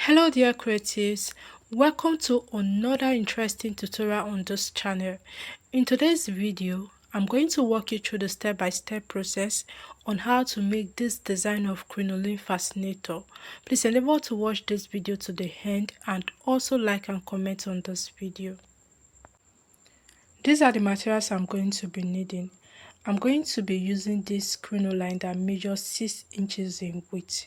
Hello dear creatives, welcome to another interesting tutorial on this channel. In today's video, I'm going to walk you through the step-by-step process on how to make this design of Crinoline Fascinator. Please endeavor to watch this video to the end and also like and comment on this video. These are the materials I'm going to be needing. I'm going to be using this crinoline that measures 6 inches in width.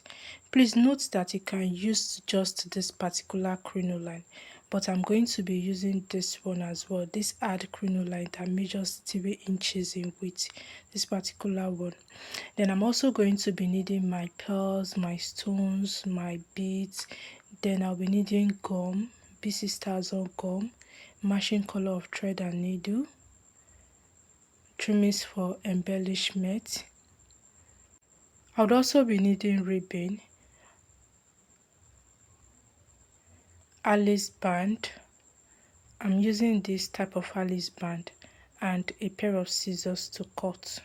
Please note that you can use just this particular crinoline, but I'm going to be using this one as well. This hard crinoline that measures 3 inches in width, this particular one. Then I'm also going to be needing my pearls, my stones, my beads. Then I'll be needing gum, BC stars or gum, matching color of thread and needle, trimmings for embellishment. I would also be needing ribbon, Alice band. I'm using this type of Alice band and a pair of scissors to cut.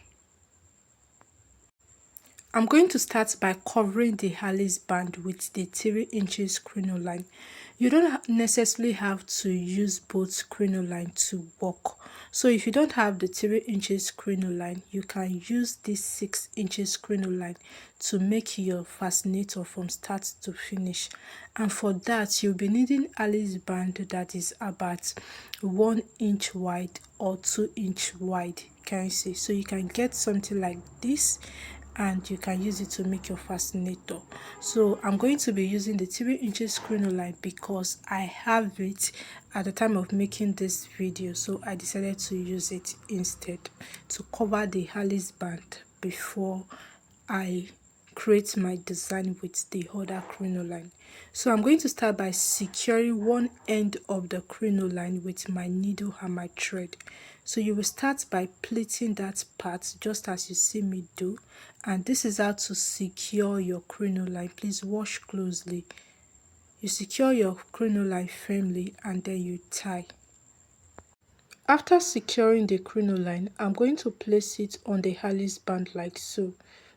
I'm going to start by covering the Alice band with the 3 inches crinoline. You don't necessarily have to use both crinoline to work. So if you don't have the 3 inches crinoline, you can use this 6 inches crinoline to make your fascinator from start to finish. And for that, you'll be needing Alice band that is about 1 inch wide or 2 inch wide. Can you see? So you can get something like this and you can use it to make your fascinator. So I'm going to be using the 3 inches crinoline because I have it at the time of making this video, so I decided to use it instead to cover the Alice band before I create my design with the other crinoline. So I'm going to start by securing one end of the crinoline with my needle and my thread. So you will start by pleating that part just as you see me do, and this is how to secure your crinoline. Please watch closely. You secure your crinoline firmly and then you tie. After securing the crinoline, I'm going to place it on the Alice band like so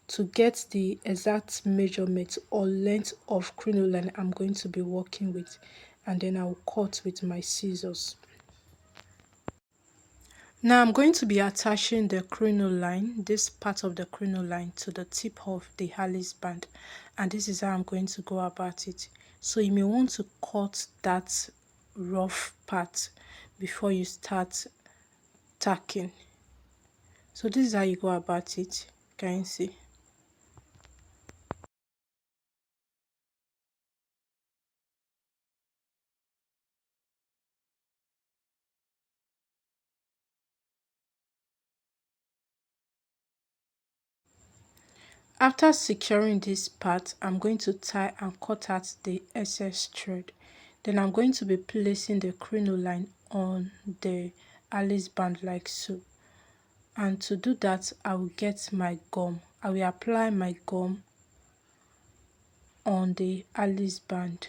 to get the exact measurement or length of crinoline I'm going to be working with, and then I'll cut with my scissors. Now I'm going to be attaching the crinoline, this part of the crinoline, to the tip of the Alice band, and this is how I'm going to go about it. So you may want to cut that rough part before you start tacking. So this is how you go about it. Can you see? After securing this part, I'm going to tie and cut out the excess thread. Then I'm going to be placing the crinoline on the Alice band like so. And to do that, I will get my gum. I will apply my gum on the Alice band.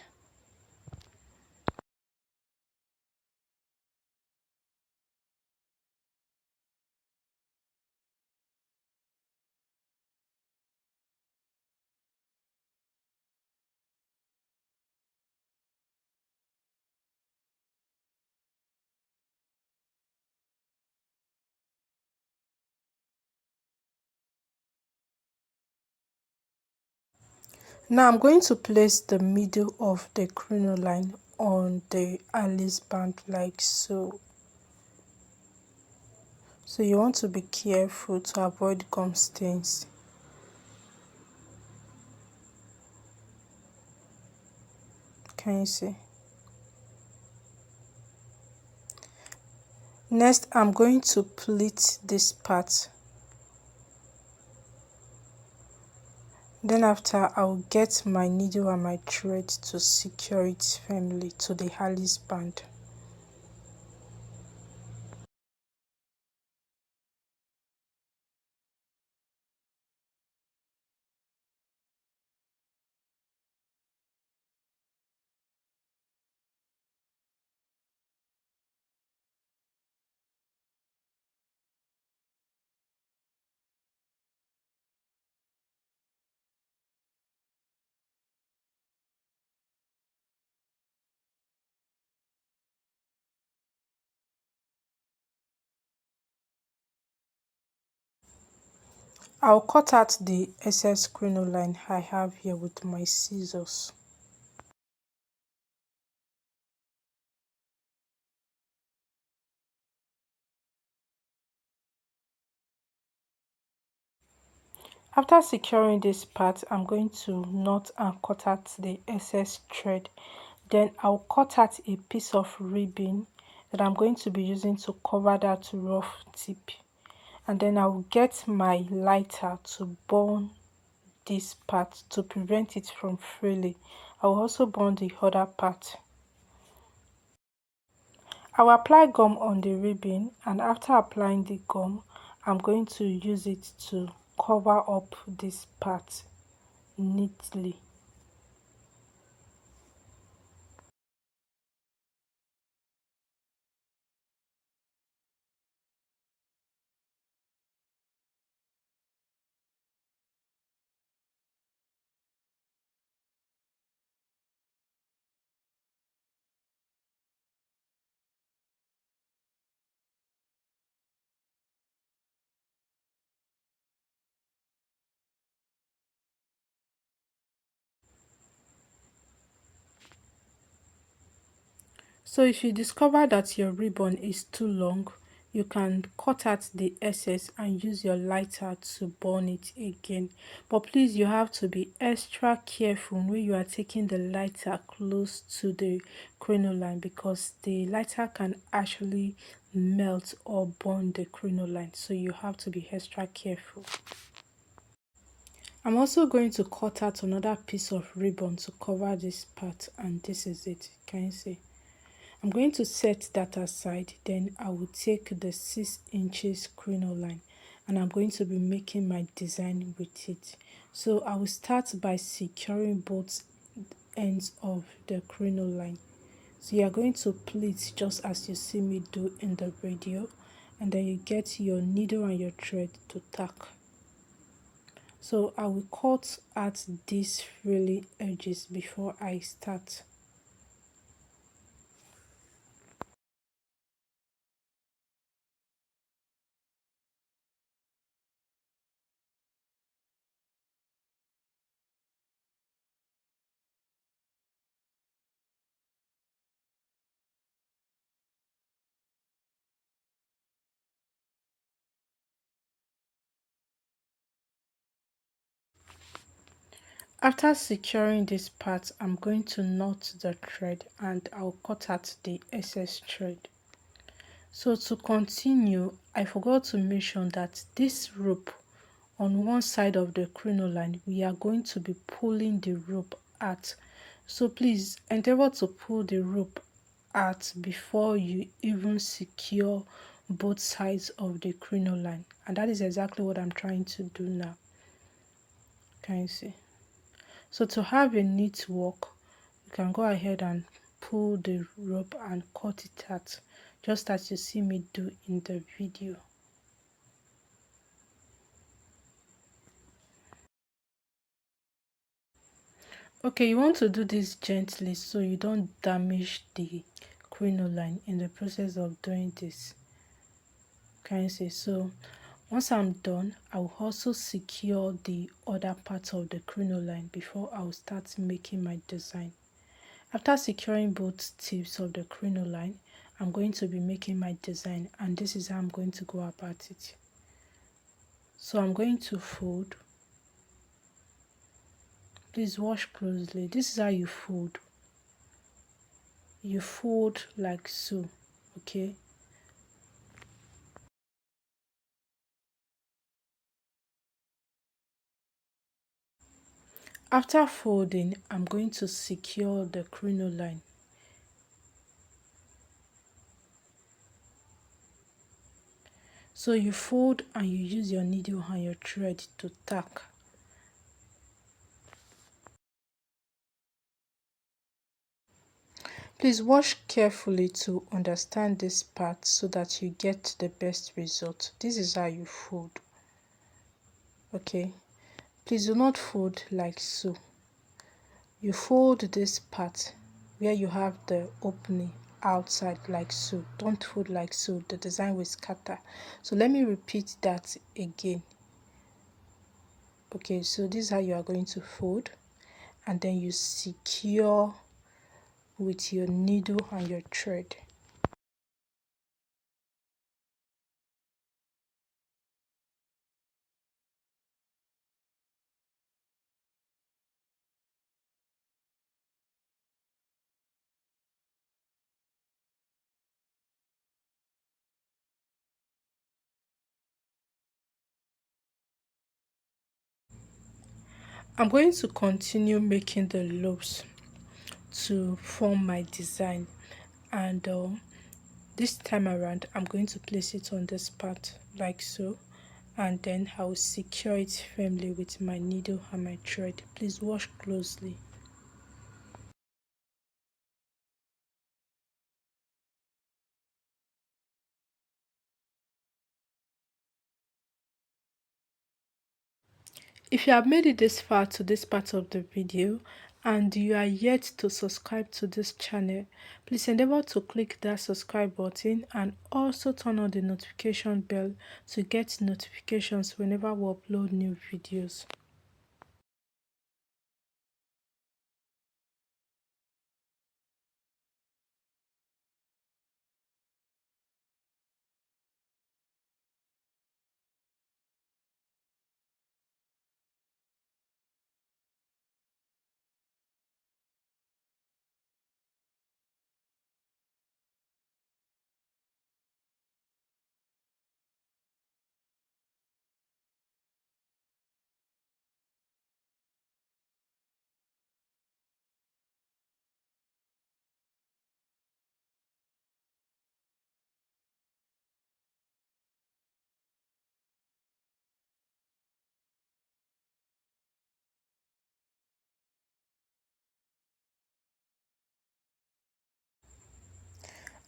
Now I'm going to place the middle of the crinoline on the Alice band like so. So you want to be careful to avoid gum stains. Can you see? Next, I'm going to pleat this part. Then after, I'll get my needle and my thread to secure it firmly to the Alice band. I'll cut out the excess crinoline I have here with my scissors. After securing this part, I'm going to knot and cut out the excess thread. Then I'll cut out a piece of ribbon that I'm going to be using to cover that rough tip. And then I'll get my lighter to burn this part to prevent it from failing. I'll also burn the other part. I'll apply gum on the ribbon, and after applying the gum, I'm going to use it to cover up this part neatly. So if you discover that your ribbon is too long, you can cut out the excess and use your lighter to burn it again. But please, you have to be extra careful when you are taking the lighter close to the crinoline, because the lighter can actually melt or burn the crinoline. So you have to be extra careful. I'm also going to cut out another piece of ribbon to cover this part, and this is it. Can you see? I'm going to set that aside. Then I will take the 6 inches crinoline and I'm going to be making my design with it. So I will start by securing both ends of the crinoline. So you are going to pleat just as you see me do in the video, and then you get your needle and your thread to tack. So I will cut at these frilly edges before I start. After securing this part, I'm going to knot the thread and I'll cut out the excess thread. So to continue, I forgot to mention that this rope on one side of the crinoline, we are going to be pulling the rope out. So please endeavor to pull the rope out before you even secure both sides of the crinoline. And that is exactly what I'm trying to do now. Can you see? So to have a neat work, you can go ahead and pull the rope and cut it out, just as you see me do in the video. Okay, you want to do this gently so you don't damage the crinoline in the process of doing this. Can you see? So once I'm done, I will also secure the other part of the crinoline before I will start making my design. After securing both tips of the crinoline, I'm going to be making my design, and this is how I'm going to go about it. So I'm going to fold. Please watch closely. This is how you fold. You fold like so, okay? After folding, I'm going to secure the crinoline. So you fold and you use your needle and your thread to tack. Please watch carefully to understand this part so that you get the best result. This is how you fold. Okay, please do not fold like so. You fold this part where you have the opening outside like so. Don't fold like so, the design will scatter. So let me repeat that again. Okay, so this is how you are going to fold, and then you secure with your needle and your thread. I'm going to continue making the loops to form my design, and this time around I'm going to place it on this part like so, and then I'll secure it firmly with my needle and my thread. Please watch closely. If you have made it this far to this part of the video and you are yet to subscribe to this channel, please endeavor to click that subscribe button and also turn on the notification bell to get notifications whenever we upload new videos.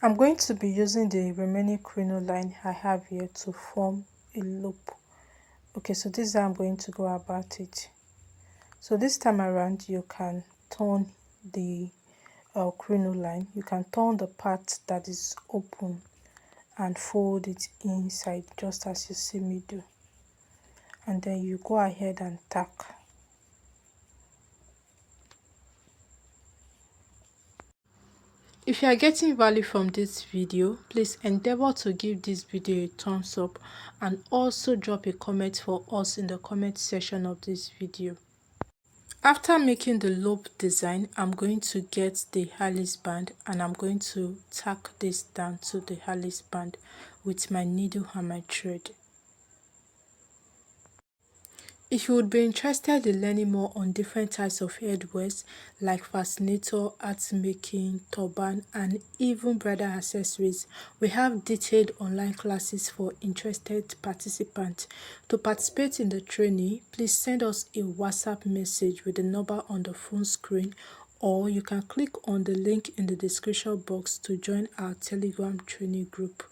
I'm going to be using the remaining crinoline I have here to form a loop. Okay, so this is how I'm going to go about it. So this time around you can turn the crinoline, you can turn the part that is open and fold it inside just as you see me do, and then you go ahead and tack. If you are getting value from this video, please endeavor to give this video a thumbs up and also drop a comment for us in the comment section of this video. After making the loop design, I'm going to get the Alice band and I'm going to tack this down to the Alice band with my needle and my thread. If you would be interested in learning more on different types of headwears like fascinator, art making, turban, and even bridal accessories, we have detailed online classes for interested participants. To participate in the training, please send us a WhatsApp message with the number on the phone screen, or you can click on the link in the description box to join our Telegram training group.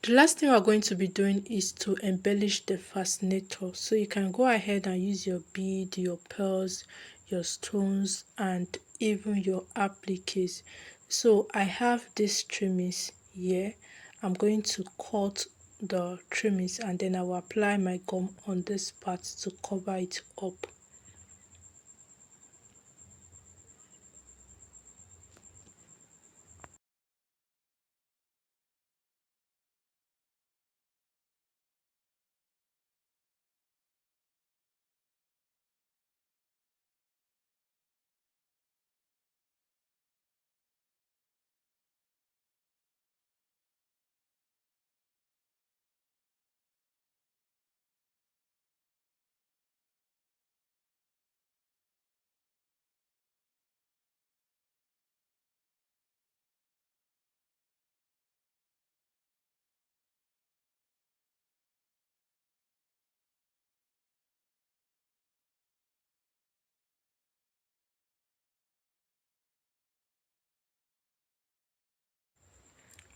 The last thing we're going to be doing is to embellish the fascinator. So you can go ahead and use your bead, your pearls, your stones, and even your appliques. So I have these trimmings here. I'm going to cut the trimmings and then I will apply my gum on this part to cover it up.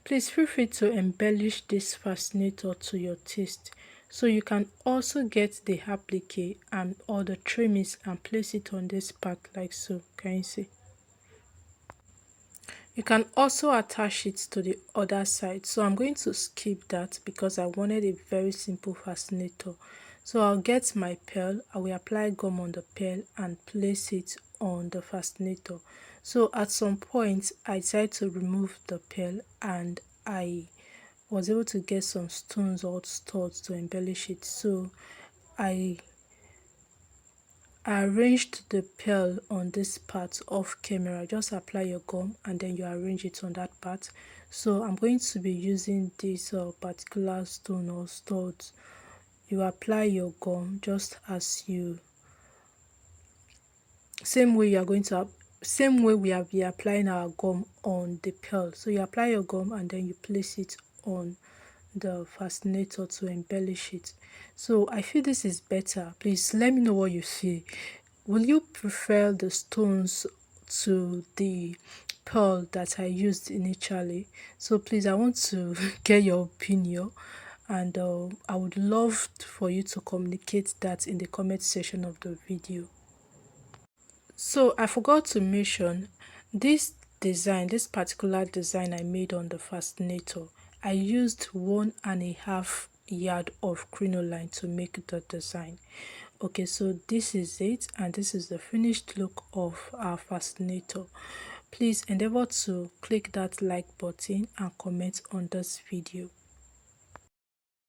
Please feel free to embellish this fascinator to your taste. So you can also get the applique and all the trimmings and place it on this part like so. Can you see? You can also attach it to the other side. So I'm going to skip that because I wanted a very simple fascinator. So I'll get my pearl, I will apply gum on the pearl and place it on the fascinator. So at some point I decided to remove the pearl and I was able to get some stones or studs to embellish it. So I arranged the pearl on this part off camera. Just apply your gum and then you arrange it on that part. So I'm going to be using this particular stone or studs. You apply your gum just as you same way you are going to same way we have been applying our gum on the pearl. So you apply your gum and then you place it on the fascinator to embellish it. So I feel this is better. Please let me know what you feel. Will you prefer the stones to the pearl that I used initially? So please, I want to get your opinion, and I would love for you to communicate that in the comment section of the video. So I forgot to mention this design, this particular design I made on the fascinator. I used 1.5 yard of crinoline to make the design. Okay, so this is it, and this is the finished look of our fascinator. Please endeavor to click that like button and comment on this video.